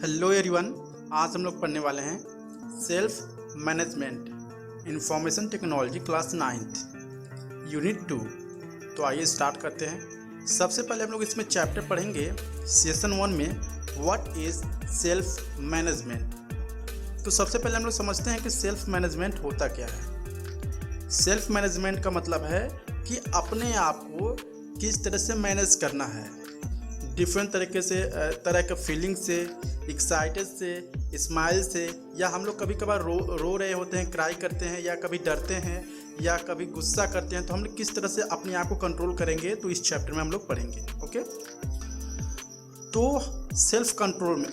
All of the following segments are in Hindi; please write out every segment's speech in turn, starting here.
Hello everyone. आज हम लोग पढ़ने वाले हैं self management information technology class 9th unit 2। तो आइए स्टार्ट करते हैं। सबसे पहले हम लोग इसमें चैप्टर पढ़ेंगे सेशन 1 में व्हाट इज़ सेल्फ मैनेजमेंट। तो सबसे पहले हम लोग समझते हैं कि सेल्फ मैनेजमेंट होता क्या है। सेल्फ मैनेजमेंट का मतलब है कि अपने आप को किस तरह से मैनेज करना है, डिफरेंट तरीके से, तरह के फीलिंग से, एक्साइटेड से, स्माइल से, या हम लोग कभी कभार रो रहे होते हैं, क्राई करते हैं, या कभी डरते हैं, या कभी गुस्सा करते हैं, तो हम लोग किस तरह से अपने आप को कंट्रोल करेंगे, तो इस चैप्टर में हम लोग पढ़ेंगे। ओके, तो self control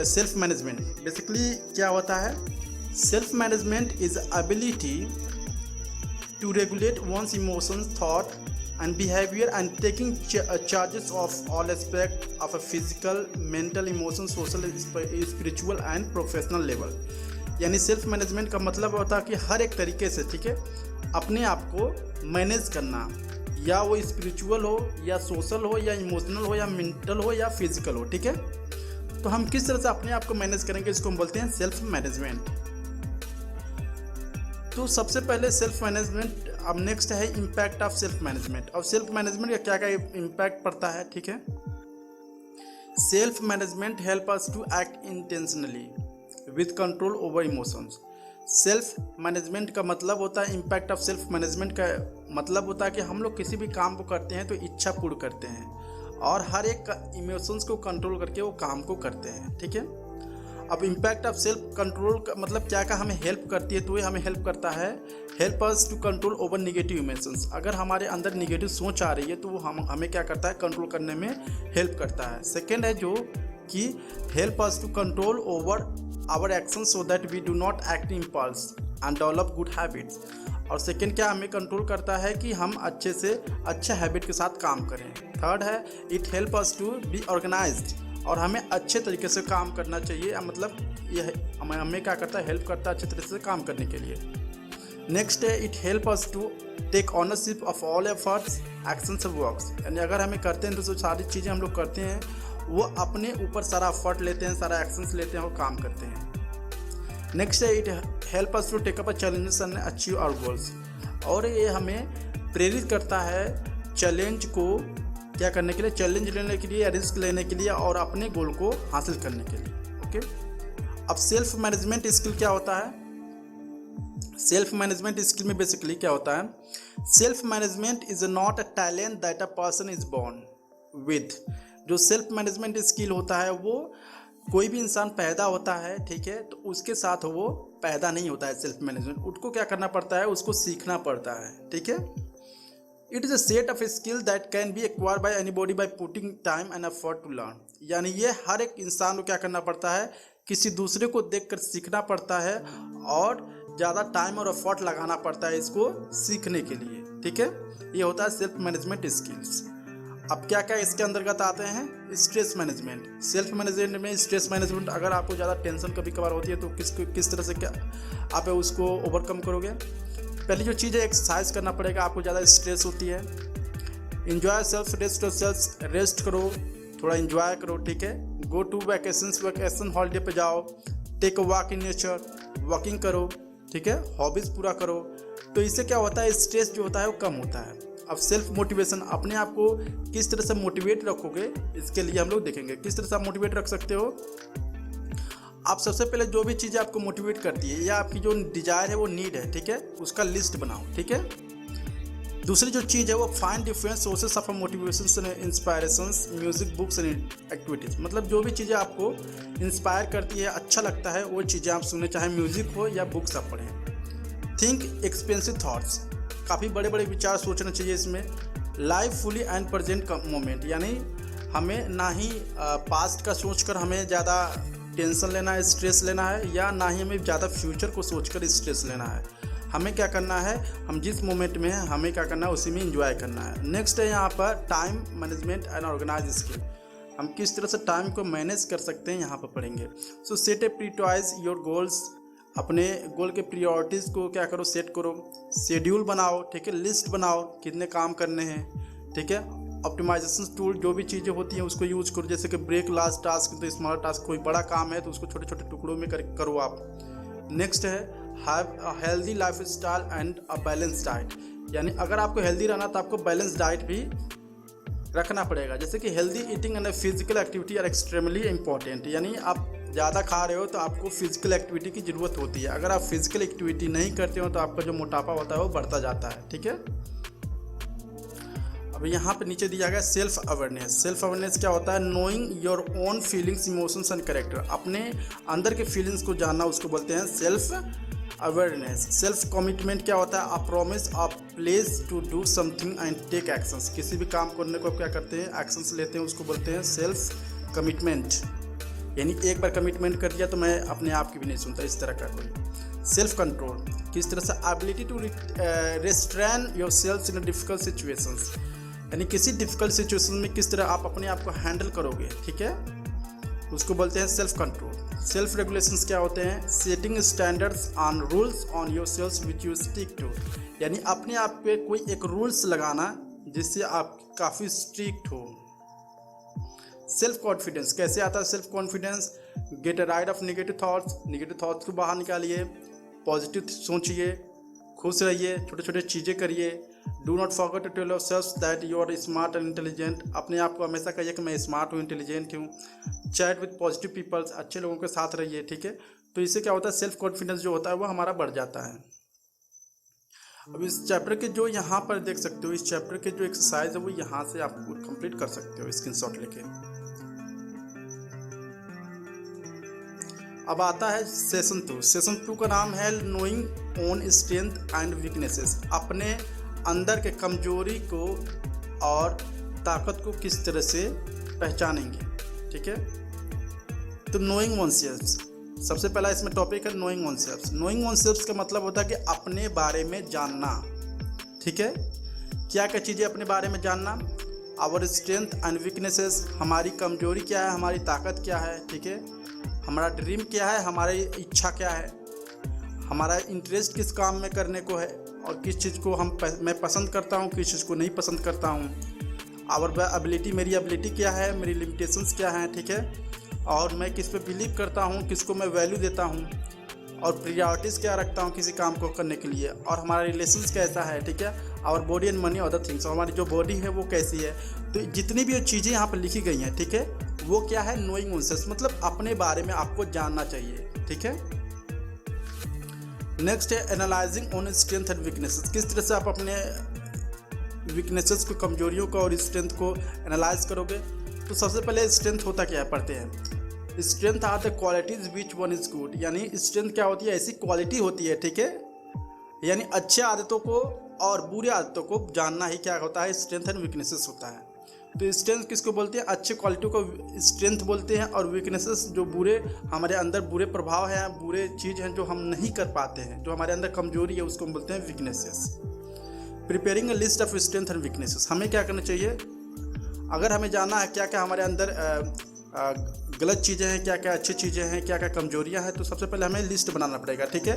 self management basically क्या होता है। Self management is ability to regulate one's emotions, thought and behavior and taking charges of all aspects of a physical, mental, emotional, social, spiritual and professional level। यानी सेल्फ मैनेजमेंट का मतलब होता है कि हर एक तरीके से, ठीक है, अपने आप को मैनेज करना, या वो स्पिरिचुअल हो, या सोशल हो, या इमोशनल हो, या मेंटल हो, या फिजिकल हो। ठीक है, तो हम किस तरह से अपने आप को मैनेज करेंगे, इसको हम बोलते हैं सेल्फ मैनेजमेंट। तो सबसे पहले सेल्फ मैनेजमेंट। अब नेक्स्ट है इम्पैक्ट ऑफ सेल्फ मैनेजमेंट। अब सेल्फ मैनेजमेंट का क्या क्या इम्पैक्ट पड़ता है, ठीक है। Self management help us to act intentionally with control over emotions. Self management का मतलब होता है, इम्पैक्ट ऑफ सेल्फ मैनेजमेंट का मतलब होता है कि हम लोग किसी भी काम को करते हैं तो इच्छा पूर्ण करते हैं, और हर एक इमोशंस को कंट्रोल करके वो काम को करते हैं। ठीक है, अब इम्पैक्ट ऑफ सेल्फ कंट्रोल का मतलब क्या का हमें हेल्प करती है, तो ये हमें हेल्प करता है, help us to control over negative emotions. अगर हमारे अंदर निगेटिव सोच आ रही है तो वो हमें क्या करता है, कंट्रोल करने में हेल्प करता है। सेकेंड है जो कि help us to control over our action so that we do not act impulse and develop good habits. और सेकेंड क्या हमें कंट्रोल करता है कि हम अच्छे से अच्छे हैबिट के साथ काम करें। थर्ड है it help us to be organised, और हमें अच्छे तरीके से काम करना चाहिए, मतलब यह हमें क्या करता है, हेल्प करता है अच्छे तरीके से काम करने के लिए। नेक्स्ट है it help us to take ownership of all efforts, actions and works. यानी अगर हमें करते हैं तो जो सारी चीज़ें हम लोग करते हैं वो अपने ऊपर सारा एफर्ट लेते हैं, सारा एक्शंस लेते हैं और काम करते हैं। नेक्स्ट है it help us to take up a challenges and achieve our goals. और ये हमें प्रेरित करता है चैलेंज को क्या करने के लिए, चैलेंज लेने के लिए, या रिस्क लेने के लिए, और अपने गोल को हासिल करने के लिए। ओके, अब सेल्फ मैनेजमेंट स्किल क्या होता है। सेल्फ मैनेजमेंट स्किल में बेसिकली क्या होता है, self management is not a talent that a person is born with. जो सेल्फ मैनेजमेंट स्किल होता है वो कोई भी इंसान पैदा होता है, ठीक है, तो उसके साथ वो पैदा नहीं होता है। सेल्फ मैनेजमेंट उसको क्या करना पड़ता है, उसको सीखना पड़ता है। ठीक है, it is a set of skill that can be acquired by anybody by putting time and effort to learn. यानी ये हर एक इंसान को क्या करना पड़ता है, किसी दूसरे को देखकर सीखना पड़ता है, और ज़्यादा टाइम और एफर्ट लगाना पड़ता है इसको सीखने के लिए। ठीक है, ये होता है सेल्फ मैनेजमेंट स्किल्स। अब क्या क्या इसके अंतर्गत आते हैं, स्ट्रेस मैनेजमेंट। सेल्फ मैनेजमेंट में स्ट्रेस मैनेजमेंट, अगर आपको ज़्यादा टेंशन कभी कभार होती है तो किस तरह से क्या आप उसको ओवरकम करोगे। पहली जो चीज़ है, एक्सरसाइज करना पड़ेगा। आपको ज़्यादा स्ट्रेस होती है, इन्जॉय सेल्फ रेस्ट करो, थोड़ा इन्जॉय करो। ठीक है, गो टू वैकेशन हॉलीडे पे जाओ, take a walk in nature, walking करो। ठीक है, हॉबीज़ पूरा करो। तो इससे क्या होता है, स्ट्रेस जो होता है वो कम होता है। अब सेल्फ मोटिवेशन, अपने आप को किस तरह से मोटिवेट रखोगे, इसके लिए हम लोग देखेंगे किस तरह से आप मोटिवेट रख सकते हो। आप सबसे पहले जो भी चीज़ें आपको मोटिवेट करती है, या आपकी जो डिजायर है, वो नीड है, ठीक है, उसका लिस्ट बनाओ। ठीक है, दूसरी जो चीज़ है वो find different sources of motivation and inspirations, music, books and activities. मतलब जो भी चीज़ें आपको इंस्पायर करती है, अच्छा लगता है, वो चीज़ें आप सुने, चाहे म्यूजिक हो या बुक्स आप पढ़ें। थिंक एक्सपेंसिव थॉट्स, काफ़ी बड़े बड़े विचार सोचना चाहिए इसमें। Live fully and present moment, यानी हमें ना ही पास्ट का सोचकर हमें ज़्यादा टेंशन लेना है, स्ट्रेस लेना है, या ना ही हमें ज़्यादा फ्यूचर को सोचकर स्ट्रेस लेना है। हमें क्या करना है, हम जिस मोमेंट में हैं हमें क्या करना है, उसी में एंजॉय करना है। नेक्स्ट है यहाँ पर time management and organise skill. हम किस तरह से टाइम को मैनेज कर सकते हैं यहाँ पर पढ़ेंगे। सो set A prioritise your goals, अपने गोल के प्रियोरिटीज़ को क्या करो, सेट करो, शेड्यूल बनाओ। ठीक है, लिस्ट बनाओ कितने काम करने हैं। ठीक है, ऑप्टिमाइजेशन टूल जो भी चीज़ें होती हैं उसको यूज करो, जैसे कि ब्रेक लार्ज टास्क, तो स्मॉल टास्क, कोई बड़ा काम है तो उसको छोटे छोटे टुकड़ों में करो आप। नेक्स्ट है have a healthy life style and a balance diet, यानी अगर आपको हेल्दी रहना तो आपको बैलेंस डाइट भी रखना पड़ेगा, जैसे कि healthy eating and physical activity are extremely important, यानी आप ज़्यादा खा रहे हो तो आपको फिजिकल एक्टिविटी की ज़रूरत होती है। अगर आप फिजिकल एक्टिविटी नहीं करते हो तो आपका जो मोटापा होता है वो बढ़ता जाता है, ठीक है। अब यहाँ पे नीचे दिया गया सेल्फ अवेयरनेस। सेल्फ अवेयरनेस क्या होता है? Knowing your own feelings, emotions and character, अपने अंदर के फीलिंग्स को जानना, उसको बोलते हैं सेल्फ अवेयरनेस। सेल्फ कमिटमेंट क्या होता है? A promise, a place to do something and take actions, किसी भी काम करने को क्या करते हैं? एक्शंस लेते हैं, उसको बोलते हैं सेल्फ कमिटमेंट, यानी एक बार कमिटमेंट कर दिया तो मैं अपने आप की भी नहीं सुनता, इस तरह का कोई। सेल्फ कंट्रोल किस तरह से? Ability to restrain yourself in difficult situations, यानी किसी डिफिकल्ट सिचुएशन में किस तरह आप अपने आप को हैंडल करोगे, ठीक है, उसको बोलते हैं सेल्फ कंट्रोल। सेल्फ रेगुलेशंस क्या होते हैं? Setting standards on rules on yourself which you stick to, यानी अपने आप पे कोई एक रूल्स लगाना जिससे आप काफ़ी स्ट्रिक्ट हो। सेल्फ कॉन्फिडेंस कैसे आता है? Self confidence get rid of negative thoughts को बाहर निकालिए, पॉजिटिव सोचिए, खुश रहिए, छोटे छोटे चीज़ें करिए। Do not forget to tell yourself that you are smart and intelligent, अपने आप को हमेशा कहिए कि मैं स्मार्ट हूँ, इंटेलिजेंट हूँ। चैट विद पॉजिटिव पीपल्स, अच्छे लोगों के साथ रहिए, ठीक है। तो इससे क्या होता है? सेल्फ कॉन्फिडेंस जो होता है वो हमारा बढ़ जाता है। अब इस चैप्टर के जो यहाँ पर देख सकते हो, इस चैप्टर के जो एक्सरसाइज है वो यहाँ से आप कंप्लीट कर सकते हो स्क्रीनशॉट लेके। अब आता है सेशन 2। सेशन 2 का नाम है knowing own strength and weaknesses, अपने अंदर के कमजोरी को और ताकत को किस तरह से पहचानेंगे, ठीक है। तो नोइंग ओन सेल्फ, सबसे पहला इसमें टॉपिक है knowing own self. Knowing own self का मतलब होता है कि अपने बारे में जानना, ठीक है। क्या क्या चीज़ें अपने बारे में जानना? आवर स्ट्रेंथ एंड वीकनेसेस, हमारी कमजोरी क्या है, हमारी ताकत क्या है, ठीक है। हमारा ड्रीम क्या है, हमारी इच्छा क्या है, हमारा इंटरेस्ट किस काम में करने को है और किस चीज़ को मैं पसंद करता हूँ, किस चीज़ को नहीं पसंद करता हूँ। आवर एबिलिटी, मेरी एबिलिटी क्या है, मेरी लिमिटेशंस क्या हैं, ठीक है। और मैं किस पे बिलीव करता हूँ, किसको मैं वैल्यू देता हूँ, और प्रियोरिटीज़ क्या रखता हूँ किसी काम को करने के लिए, और हमारा रिलेशंस कैसा है, ठीक है। Our body and money other things, हमारी जो बॉडी है वो कैसी है। तो जितनी भी चीज़ें यहाँ पर लिखी गई हैं, ठीक है, वो क्या है? नोइंग ओन सेल्फ, मतलब अपने बारे में आपको जानना चाहिए, ठीक है। नेक्स्ट है analysing own strength and weaknesses, किस तरह से आप अपने वीकनेसेस को, कमजोरियों को और स्ट्रेंथ को एनालाइज करोगे। तो सबसे पहले स्ट्रेंथ होता क्या है पढ़ते हैं। Strength are the qualities which one is good, यानी स्ट्रेंथ क्या होती है? ऐसी क्वालिटी होती है, ठीक है, यानी अच्छे आदतों को और बुरे आदतों को जानना ही क्या होता है? स्ट्रेंथ एंड वीकनेसेस होता है। तो स्ट्रेंथ किसको बोलते हैं? अच्छे क्वालिटी को स्ट्रेंथ बोलते हैं, और वीकनेसेस जो बुरे हमारे अंदर बुरे प्रभाव हैं, बुरे चीज़ हैं जो हम नहीं कर पाते हैं, जो हमारे अंदर कमजोरी है, उसको हम बोलते हैं weaknesses. Preparing a list of strength and weaknesses, हमें क्या करना चाहिए? अगर हमें जानना है क्या क्या हमारे अंदर गलत चीज़ें हैं, क्या क्या अच्छी चीज़ें हैं, क्या क्या कमजोरियाँ हैं, तो सबसे पहले हमें लिस्ट बनाना पड़ेगा, ठीक है।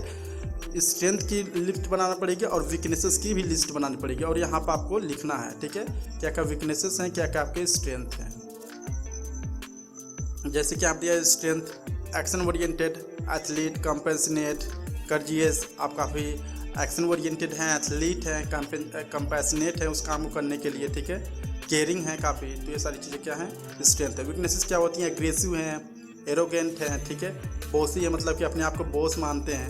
स्ट्रेंथ की लिस्ट बनाना पड़ेगी और वीकनेसेस की भी लिस्ट बनानी पड़ेगी, और यहाँ पर आपको लिखना है, ठीक है, क्या क्या वीकनेसेस हैं, क्या क्या आपके स्ट्रेंथ हैं। जैसे कि आप दिया strength action oriented, athlete, compassionate, courageous, आप काफ़ी एक्शन ओरिएंटेड हैं, एथलीट हैं, कंपैशनेट है उस काम को करने के लिए, ठीक है, केयरिंग है काफ़ी। तो ये सारी चीज़ें क्या हैं? स्ट्रेंथ है। वीकनेसेस क्या होती हैं? एग्रेसिव हैं, एरोगेंट हैं, ठीक है, बॉसी है, मतलब कि अपने आप को बॉस मानते हैं।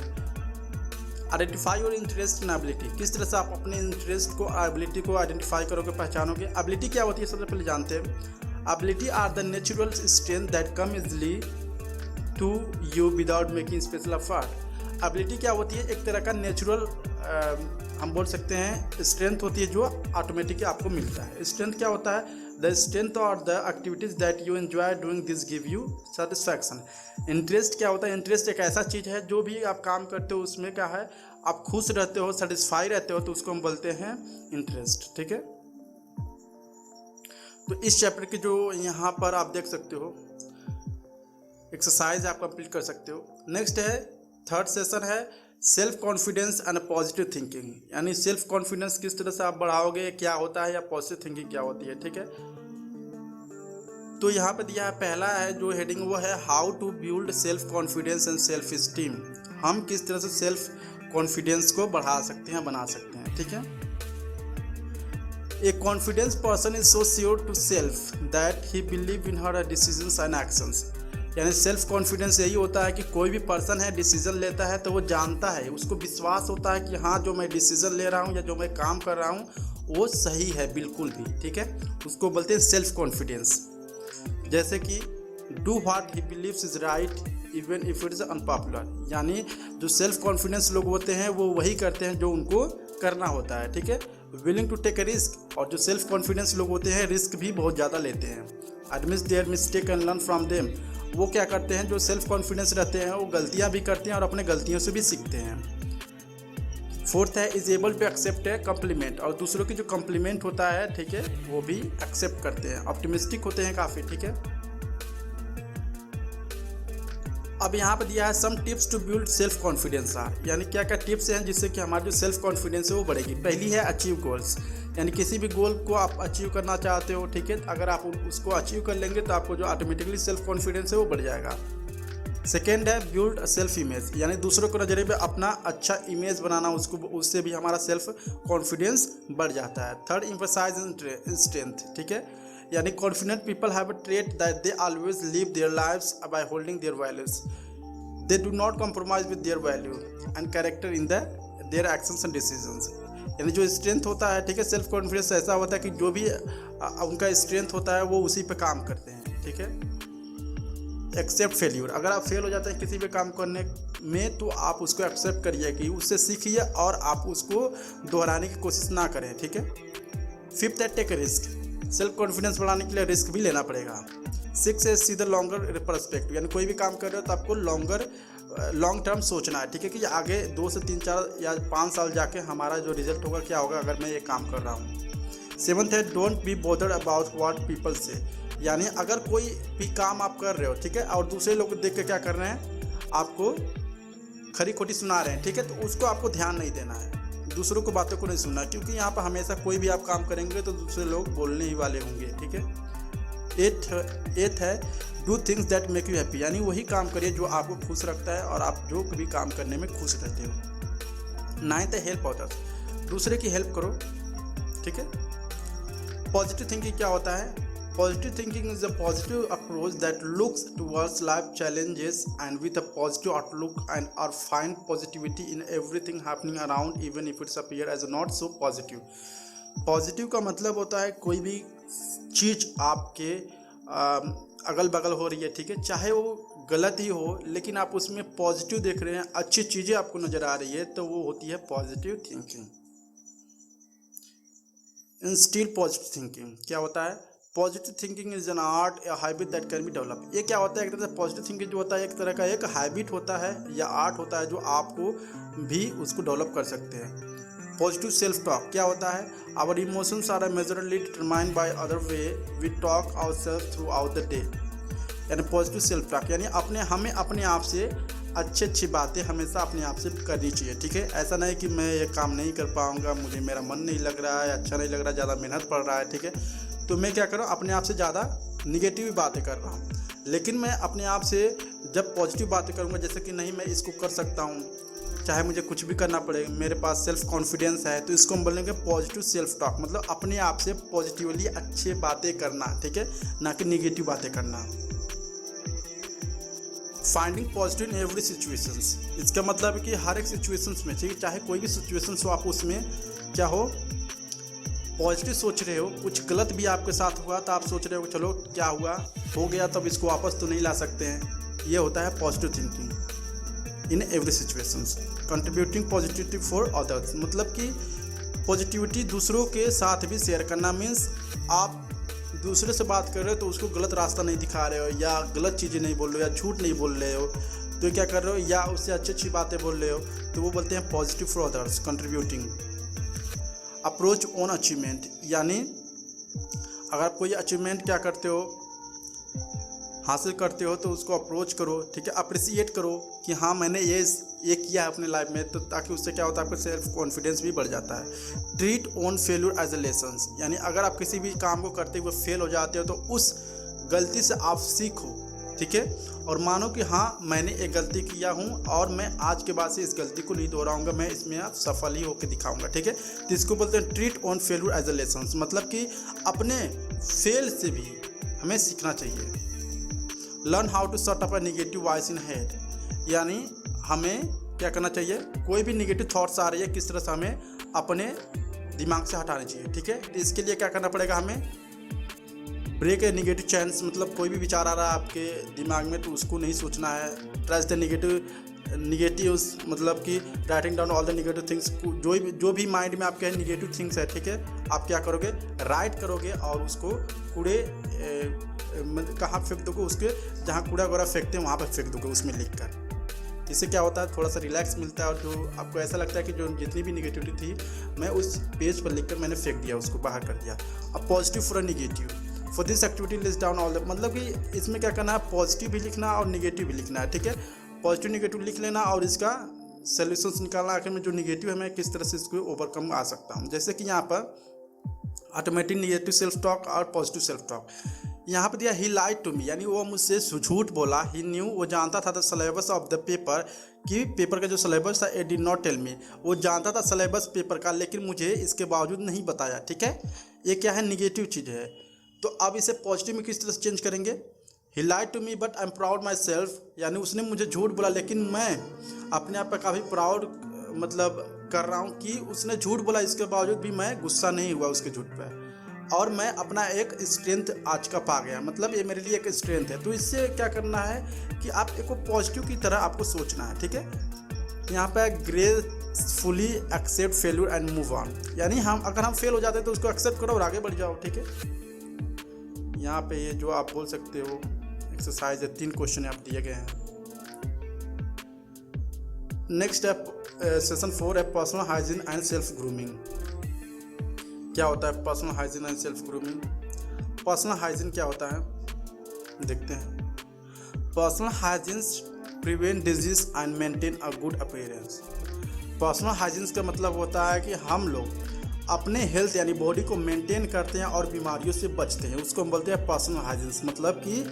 Identify your interest and ability, किस तरह से आप अपने इंटरेस्ट को, एबिलिटी को आइडेंटिफाई करोगे, पहचानोगे। एबिलिटी क्या होती है? सबसे पहले जानते हैं, ability are the natural strength that come easily to you without making special effort. Ability क्या होती है? एक तरह का नेचुरल हम बोल सकते हैं स्ट्रेंथ होती है जो ऑटोमेटिकली आपको मिलता है। स्ट्रेंथ क्या होता है? द स्ट्रेंथ और the activities that you enjoy doing this give you satisfaction. Interest क्या होता है? इंटरेस्ट एक ऐसा चीज़ है जो भी आप काम करते हो उसमें क्या है, आप खुश रहते हो, सेटिस्फाई रहते हो, तो उसको हम बोलते हैं इंटरेस्ट, ठीक है। तो इस चैप्टर की जो यहाँ पर आप देख सकते हो एक्सरसाइज आप कंप्लीट कर सकते हो। नेक्स्ट है थर्ड सेशन है self confidence and positive thinking, यानी सेल्फ कॉन्फिडेंस किस तरह से आप बढ़ाओगे, क्या होता है, या पॉजिटिव थिंकिंग क्या होती है, ठीक है। तो यहाँ पे दिया है, पहला है जो हेडिंग वो है how to build self confidence and self esteem. हम किस तरह से सेल्फ कॉन्फिडेंस को बढ़ा सकते हैं, बना सकते हैं, ठीक है। A confidence person is so sure to self that he believe in her decisions and actions, यानी सेल्फ कॉन्फिडेंस यही होता है कि कोई भी पर्सन है डिसीजन लेता है तो वो जानता है, उसको विश्वास होता है कि हाँ जो मैं डिसीजन ले रहा हूँ या जो मैं काम कर रहा हूँ वो सही है बिल्कुल भी, ठीक है। उसको बोलते हैं सेल्फ कॉन्फिडेंस। जैसे कि do what he believes is right even if it is unpopular, यानी जो सेल्फ कॉन्फिडेंस लोग होते हैं वो वही करते हैं जो उनको करना होता है, ठीक है। Willing to take a risk, और जो सेल्फ कॉन्फिडेंस लोग होते हैं रिस्क भी बहुत ज़्यादा लेते हैं। Admit their mistake and learn from them, वो क्या करते हैं, जो सेल्फ कॉन्फिडेंस रहते हैं वो गलतियां भी करते हैं और अपने गलतियों से भी सीखते हैं। फोर्थ है is able to accept a compliment, और दूसरों की जो कम्प्लीमेंट होता है, ठीक है, वो भी एक्सेप्ट करते हैं, ऑप्टिमिस्टिक होते हैं काफ़ी, ठीक है। अब यहाँ पे दिया है some tips to build self confidence, यानी क्या क्या टिप्स हैं जिससे कि हमारी जो सेल्फ कॉन्फिडेंस है वो बढ़ेगी। पहली है अचीव गोल्स, यानी किसी भी गोल को आप अचीव करना चाहते हो, ठीक है, अगर आप उसको अचीव कर लेंगे तो आपको जो ऑटोमेटिकली सेल्फ कॉन्फिडेंस है वो बढ़ जाएगा। सेकेंड है बिल्ड सेल्फ इमेज, यानी दूसरों के नज़रिए में अपना अच्छा इमेज बनाना, उससे भी हमारा सेल्फ कॉन्फिडेंस बढ़ जाता है। थर्ड एम्फसाइज स्ट्रेंथ, ठीक है, यानी confident people have a trait that they always live their lives by holding there values, they do not compromise with their value and character in their actions and decisions, यानी जो स्ट्रेंथ होता है, ठीक है, सेल्फ कॉन्फिडेंस ऐसा होता है कि जो भी उनका स्ट्रेंथ होता है वो उसी पे काम करते हैं, ठीक है। एक्सेप्ट फेल्यूर, अगर आप फेल हो जाते हैं किसी भी काम करने में तो आप उसको एक्सेप्ट करिए कि उससे सीखिए और आप उसको दोहराने की कोशिश ना करें, ठीक है। फिफ्थ है टेक रिस्क, सेल्फ कॉन्फिडेंस बढ़ाने के लिए रिस्क भी लेना पड़ेगा। सिक्स है सी द लॉन्गर पर्सपेक्टिव, यानी कोई भी काम कर रहे हो तो आपको लॉन्ग टर्म सोचना है, ठीक है, कि आगे 2 से 3 4 या 5 साल जाके हमारा जो रिजल्ट होगा क्या होगा अगर मैं ये काम कर रहा हूँ। सेवन्थ है don't be bothered about what people say, यानी अगर कोई भी काम आप कर रहे हो, ठीक है, और दूसरे लोग देख के क्या कर रहे हैं, आपको खरी खोटी सुना रहे हैं, ठीक है, तो उसको आपको ध्यान नहीं देना है, दूसरों को बातों को नहीं सुनना, क्योंकि यहाँ पर हमेशा कोई भी आप काम करेंगे तो दूसरे लोग बोलने ही वाले होंगे, ठीक है। एथ है do things that make you happy, यानी वही काम करिए जो आपको खुश रखता है और आप जो भी काम करने में खुश रहते हो। नाइन्थ है हेल्प अदर्स, दूसरे की हेल्प करो, ठीक है। पॉजिटिव थिंकिंग क्या होता है, positive thinking is a positive approach that looks towards life challenges and with a positive outlook and are find positivity in everything happening around even if it's appear as not so positive. Positive का मतलब होता है कोई भी चीज़ आपके अगल बगल हो रही है, ठीक है, चाहे वो गलत ही हो लेकिन आप उसमें पॉजिटिव देख रहे हैं, अच्छी चीज़ें आपको नज़र आ रही है, तो वो होती है positive thinking. Instil positive thinking क्या होता है, positive thinking is an art a habit that can be develop. ये क्या होता है, एक तरह से पॉजिटिव थिंकिंग जो होता है एक तरह का एक हैबिट होता है या आर्ट होता है जो आपको भी उसको डेवलप कर सकते हैं। पॉजिटिव सेल्फ टॉक क्या होता है, our emotions are majorly determined by other way we talk ourselves throughout the day, यानी पॉजिटिव सेल्फ टॉक, यानी हमें अपने आप से अच्छी बातें हमेशा अपने आप से करनी चाहिए, ठीक है। ऐसा नहीं कि मैं ये काम नहीं कर पाऊँगा, मुझे मेरा मन नहीं लग रहा है, अच्छा नहीं लग रहा, ज़्यादा मेहनत पड़ रहा है, ठीक है, तो मैं क्या करूँ, अपने आप से ज़्यादा निगेटिव बातें कर रहा हूँ। लेकिन मैं अपने आप से जब पॉजिटिव बातें करूँगा, जैसे कि नहीं मैं इसको कर सकता हूँ, चाहे मुझे कुछ भी करना पड़े, मेरे पास सेल्फ कॉन्फिडेंस है, तो इसको हम बोलेंगे पॉजिटिव सेल्फ टॉक, मतलब अपने आप से पॉजिटिवली अच्छी बातें करना, ठीक है, ना कि निगेटिव बातें करना। Finding positive in every situations, इसका मतलब है कि हर एक सिचुएशंस में, ठीक है, चाहे कोई भी सिचुएशंस हो, आप उसमें क्या हो, पॉजिटिव सोच रहे हो। कुछ गलत भी आपके साथ हुआ तो आप सोच रहे हो चलो क्या हुआ, हो गया, तब इसको वापस तो नहीं ला सकते हैं, ये होता है positive thinking in every situations. Contributing positivity for others, मतलब कि पॉजिटिविटी दूसरों के साथ भी शेयर करना, मीन्स आप दूसरे से बात कर रहे हो तो उसको गलत रास्ता नहीं दिखा रहे हो या गलत चीज़ें नहीं बोल रहे हो या झूठ नहीं बोल रहे हो, तो क्या कर रहे हो, या उससे अच्छी बातें बोल रहे हो, तो वो बोलते हैं positive for others. Contributing approach on achievement, यानी अगर कोई अचीवमेंट क्या करते हो, हासिल करते हो तो उसको अप्रोच करो, ठीक है, अप्रिसिएट करो कि हाँ मैंने ये किया है अपने लाइफ में, तो ताकि उससे क्या होता है आपका सेल्फ कॉन्फिडेंस भी बढ़ जाता है। Treat on failure as a lessons, यानी अगर आप किसी भी काम को करते हुए फेल हो जाते हो तो उस गलती से आप सीखो, ठीक है, और मानो कि हाँ मैंने एक गलती किया हूँ और मैं आज के बाद से इस गलती को नहीं दोहराऊंगा, मैं इसमें आप सफल ही होकर दिखाऊंगा, ठीक है। तो इसको बोलते हैं treat on failure as a lessons, मतलब कि अपने फेल से भी हमें सीखना चाहिए। Learn how to shut up a negative voice in head, यानी हमें क्या करना चाहिए, कोई भी नेगेटिव थॉट्स आ रही है किस तरह से हमें अपने दिमाग से हटानी चाहिए, ठीक है। तो इसके लिए क्या करना पड़ेगा, हमें ब्रेक ए नेगेटिव चैंस, मतलब कोई भी विचार आ रहा है आपके दिमाग में तो उसको नहीं सोचना है। ट्रेस द नेगेटिव्स, मतलब कि writing down all the negative things, जो भी माइंड में आपके नेगेटिव थिंग्स है, ठीक है, आप क्या करोगे, राइट करोगे और उसको कूड़े कहाँ फेंक दोगे, उसके जहाँ कूड़ा वगैरह फेंकते हैं वहाँ पर फेंक दोगे उसमें लिख कर। इससे क्या होता है, थोड़ा सा रिलैक्स मिलता है और जो आपको ऐसा लगता है कि जो जितनी भी निगेटिविटी थी मैं उस पेज पर लिखकर मैंने फेंक दिया, उसको बाहर कर दिया। अब positive for a negative, for this activity list down all the, मतलब कि इसमें क्या करना है, पॉजिटिव भी लिखना और निगेटिव भी लिखना है, ठीक है। पॉजिटिव निगेटिव लिख लेना और इसका सोल्यूशंस निकालना, आखिर में जो निगेटिव है मैं किस तरह से इसको ओवरकम आ सकता हूँ। जैसे कि यहाँ पर ऑटोमेटिक निगेटिव सेल्फ टॉक और पॉजिटिव सेल्फ टॉक, यहाँ पर दिया ही लाइड टू मी, यानी वो मुझसे झूठ बोला। ही न्यू, वो जानता था the syllabus of the paper, कि पेपर का जो सिलेबस था, it did not tell me, वो जानता था सिलेबस पेपर का लेकिन मुझे इसके बावजूद नहीं बताया, ठीक है। ये क्या है, निगेटिव चीज़ है। तो अब इसे पॉजिटिव में किस तरह से चेंज करेंगे, he lied to me but I am proud myself, यानी उसने मुझे झूठ बोला लेकिन मैं अपने आप पर काफ़ी प्राउड मतलब कर रहा हूँ कि उसने झूठ बोला, इसके बावजूद भी मैं गुस्सा नहीं हुआ उसके झूठ पर, और मैं अपना एक स्ट्रेंथ आज का पा गया, मतलब ये मेरे लिए एक स्ट्रेंथ है। तो इससे क्या करना है कि आप एक पॉजिटिव की तरह आपको सोचना है, ठीक है। यहाँ पे gracefully accept failure and move on, यानी अगर हम फेल हो जाते हैं तो उसको एक्सेप्ट करो और आगे बढ़ जाओ, ठीक है। यहाँ पे ये जो आप बोल सकते हो एक्सरसाइज है, 3 क्वेश्चन आप दिए गए हैं। नेक्स्ट है सेशन 4 है personal hygiene and self grooming. क्या होता है personal hygiene and self grooming? Personal hygiene क्या होता है देखते हैं। Personal hygiene prevent disease and maintain a good appearance. Personal hygiene का मतलब होता है कि हम लोग अपने हेल्थ यानी बॉडी को मेंटेन करते हैं और बीमारियों से बचते हैं, उसको हम बोलते हैं पर्सनल हाइजीन। मतलब कि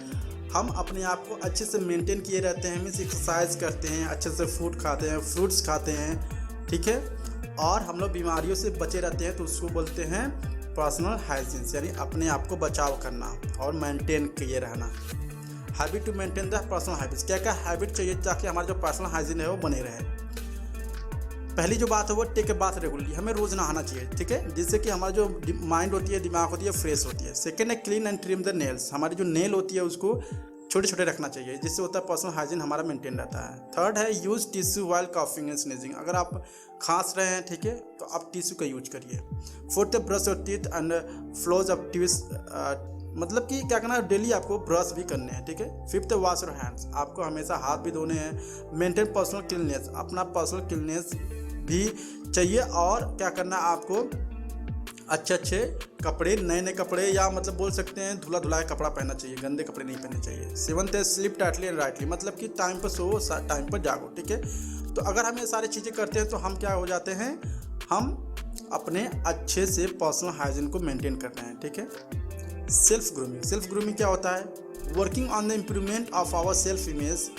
हम अपने आप को अच्छे से मेंटेन किए रहते हैं, मीन्स एक्सरसाइज करते हैं, अच्छे से फूड खाते हैं, फ्रूट्स खाते हैं, ठीक है, और हम लोग बीमारियों से बचे रहते हैं, तो उसको बोलते हैं पर्सनल हाइजीन, यानी अपने आप को बचाव करना और मेंटेन किए रहना। Habit to maintain the personal habits, क्या क्या हैबिट चाहिए ताकि हमारा जो पर्सनल हाइजीन है वो बने रहे। पहली जो बात है वो टेक ए बाथ रेगुलरली, हमें रोज़ नहाना चाहिए, ठीक है, जिससे कि हमारा जो माइंड होती है, दिमाग होती है, फ्रेश होती है। सेकेंड है clean and trim the nails, हमारी जो नेल होती है उसको छोटे छोटे रखना चाहिए, जिससे होता है पर्सनल हाइजीन हमारा मेंटेन रहता है। थर्ड है use tissue while coughing and sneezing, अगर आप खांस रहे हैं, ठीक है, तो आप टिश्यू का यूज करिए। फोर्थ है brush your teeth and flows up tissue, मतलब कि क्या करना है, डेली आपको ब्रश भी करने हैं, ठीक है। फिफ्थ है वॉश योर हैंड्स, आपको हमेशा हाथ भी धोने हैं। मेंटेन पर्सनल क्लीननेस, अपना पर्सनल क्लीननेस भी चाहिए, और क्या करना है आपको अच्छे अच्छे कपड़े, नए नए कपड़े, या मतलब बोल सकते हैं धुला धुलाया कपड़ा पहनना चाहिए, गंदे कपड़े नहीं पहनने चाहिए। सेवंथ है स्लीप टाइटली एंड राइटली, मतलब कि टाइम पर सो टाइम पर जागो, ठीक है। तो अगर हम ये सारी चीज़ें करते हैं तो हम क्या हो जाते हैं, हम अपने अच्छे से पर्सनल हाइजीन को मेंटेन कर रहे हैं, ठीक है। सेल्फ ग्रूमिंग, सेल्फ ग्रूमिंग क्या होता है, working on the improvement of our self image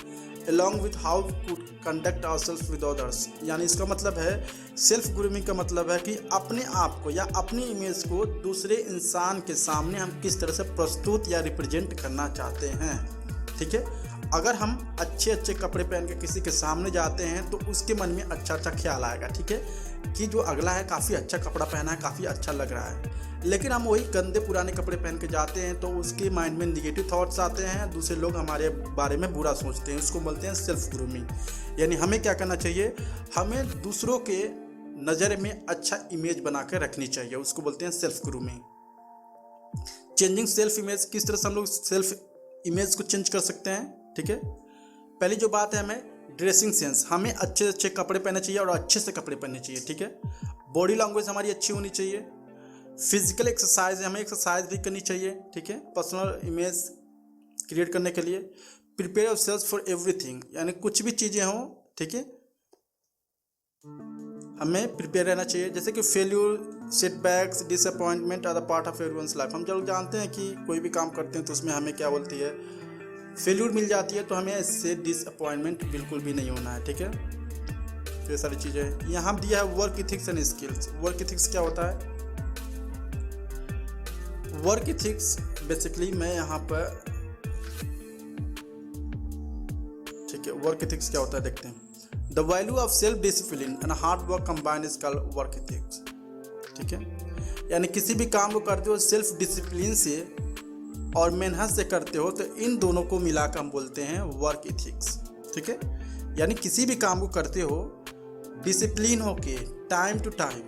along with how to conduct ourselves with others, यानी इसका मतलब है सेल्फ ग्रूमिंग का मतलब है कि अपने आप को या अपनी इमेज को दूसरे इंसान के सामने हम किस तरह से प्रस्तुत या रिप्रेजेंट करना चाहते हैं, ठीक है। अगर हम अच्छे अच्छे कपड़े पहन के किसी के सामने जाते हैं तो उसके मन में अच्छा अच्छा ख्याल आएगा, ठीक है, कि जो अगला है काफ़ी अच्छा कपड़ा पहना है, काफ़ी अच्छा लग रहा है। लेकिन हम वही गंदे पुराने कपड़े पहन के जाते हैं तो उसके माइंड में निगेटिव थॉट्स आते हैं, दूसरे लोग हमारे बारे में बुरा सोचते हैं, उसको बोलते हैं सेल्फ ग्रूमिंग। यानी हमें क्या करना चाहिए, हमें दूसरों के नज़र में अच्छा इमेज बना कर रखनी चाहिए, उसको बोलते हैं self grooming. Changing self image, किस तरह से हम लोग सेल्फ इमेज को चेंज कर सकते हैं, ठीक है। पहली जो बात है, हमें ड्रेसिंग सेंस, हमें अच्छे अच्छे कपड़े पहनने चाहिए और अच्छे से कपड़े पहनने चाहिए, ठीक है। बॉडी लैंग्वेज हमारी अच्छी होनी चाहिए। फिजिकल एक्सरसाइज, हमें एक्सरसाइज भी करनी चाहिए, ठीक है। पर्सनल इमेज क्रिएट करने के लिए। प्रिपेयर योरसेल्फ फॉर एवरीथिंग, यानी कुछ भी चीज़ें हों, ठीक है, हमें प्रिपेयर रहना चाहिए। जैसे कि failure, setbacks, disappointment are the part of everyone's life. हम लोग जानते हैं कि कोई भी काम करते हैं तो उसमें हमें क्या बोलती है, फेल्यूर मिल जाती है, तो हमें इससे डिसअपॉइंटमेंट बिल्कुल भी नहीं होना है, ठीक है। तो ये सारी चीज़ें यहाँ दिया है। Work ethics and skills. Work ethics क्या होता है? वर्क इथिक्स बेसिकली मैं यहाँ पर, ठीक है, वर्क इथिक्स क्या होता है देखते हैं। The value of self discipline and hard work combined is called work ethics, ठीक है। यानी किसी भी काम को करते हो सेल्फ डिसिप्लिन से और मेहनत से करते हो, तो इन दोनों को मिलाकर हम बोलते हैं वर्क इथिक्स, ठीक है। यानी किसी भी काम को करते हो डिसिप्लिन होके, टाइम टू टाइम,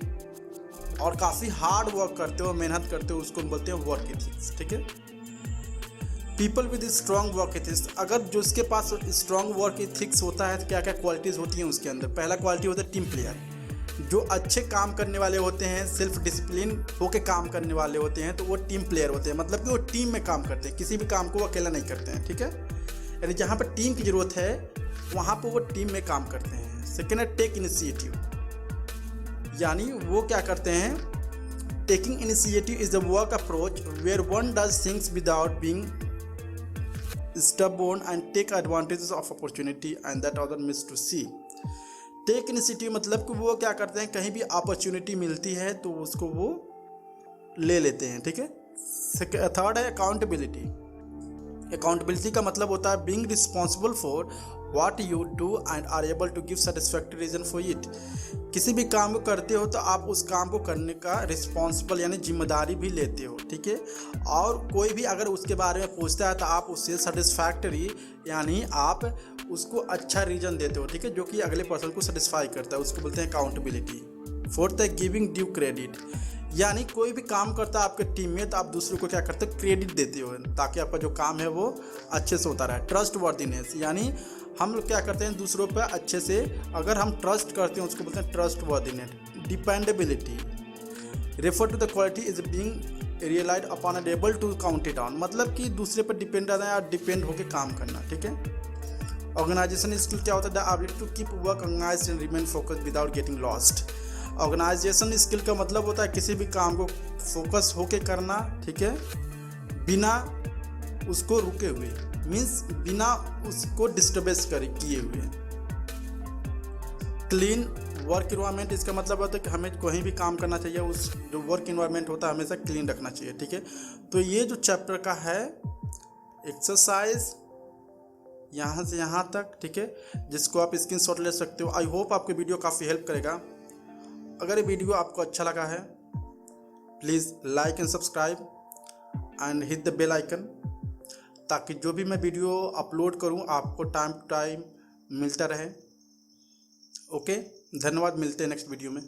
और काफ़ी हार्ड वर्क करते हो, मेहनत करते हो, उसको हम बोलते हैं वर्क इथिक्स, ठीक है। People with strong work ethics, अगर जो उसके पास स्ट्रॉन्ग वर्क इथिक्स होता है तो क्या क्या क्वालिटीज़ होती हैं उसके अंदर। पहला क्वालिटी होता है टीम प्लेयर। जो अच्छे काम करने वाले होते हैं, सेल्फ डिसिप्लिन होके काम करने वाले होते हैं, तो वो टीम प्लेयर होते हैं। मतलब कि वो टीम में काम करते हैं, किसी भी काम को वो अकेला नहीं करते हैं, ठीक है। यानी जहाँ पर टीम की ज़रूरत है वहाँ पर वो टीम में काम करते हैं। सेकेंड है टेक इनिशिएटिव, यानी वो क्या करते हैं, taking initiative is the work approach where one does things without being stubborn and take advantages of opportunity and that other miss to see। Take initiative मतलब कि वो क्या करते हैं, कहीं भी अपॉर्चुनिटी मिलती है तो उसको वो ले लेते हैं, ठीक है। थर्ड है अकाउंटेबिलिटी। अकाउंटेबिलिटी का मतलब होता है being responsible for what you do and are able to give satisfactory reason for it. किसी भी काम को करते हो तो आप उस काम को करने का रिस्पॉन्सिबल यानी जिम्मेदारी भी लेते हो, ठीक है। और कोई भी अगर उसके बारे में पूछता है तो आप उससे सेटिस्फैक्टरी यानी आप उसको अच्छा रीजन देते हो, ठीक है, जो कि अगले पर्सन को सेटिस्फाई करता है, उसको बोलते हैं अकाउंटेबिलिटी। फोर्थ है गिविंग ड्यू क्रेडिट, यानी कोई भी काम करता है आपके टीम में तो आप दूसरों को क्या करते हो, क्रेडिट देते हो ताकि आपका जो काम है वो अच्छे से होता रहे। ट्रस्ट वर्दीनेस, यानी हम लोग क्या करते हैं दूसरों पर अच्छे से अगर हम ट्रस्ट करते हैं उसको बोलते हैं trustworthiness. Dependability refer to the quality is being relied upon and able to count it on, मतलब कि दूसरे पर डिपेंड रहना या डिपेंड होकर काम करना, ठीक है। ऑर्गेनाइजेशन स्किल क्या होता है, the ability to keep work organised and remain focused without getting lost. Organisation skill का मतलब होता है किसी भी काम को फोकस होके करना, ठीक है, बिना उसको रुके हुए, मीन्स बिना उसको डिस्टर्बेंस किए हुए। क्लीन वर्क इन्वायरमेंट, इसका मतलब होता है कि हमें कहीं भी काम करना चाहिए उस जो वर्क इन्वायरमेंट होता है हमेशा क्लीन रखना चाहिए, ठीक है। तो ये जो चैप्टर का है एक्सरसाइज यहाँ से यहाँ तक, ठीक है, जिसको आप स्क्रीनशॉट ले सकते हो। आई होप आपको वीडियो काफ़ी हेल्प करेगा। अगर ये वीडियो आपको अच्छा लगा है please like and subscribe and hit the bell icon, ताकि जो भी मैं वीडियो अपलोड करूं आपको टाइम टू टाइम मिलता रहे। ओके, धन्यवाद, मिलते हैं नेक्स्ट वीडियो में।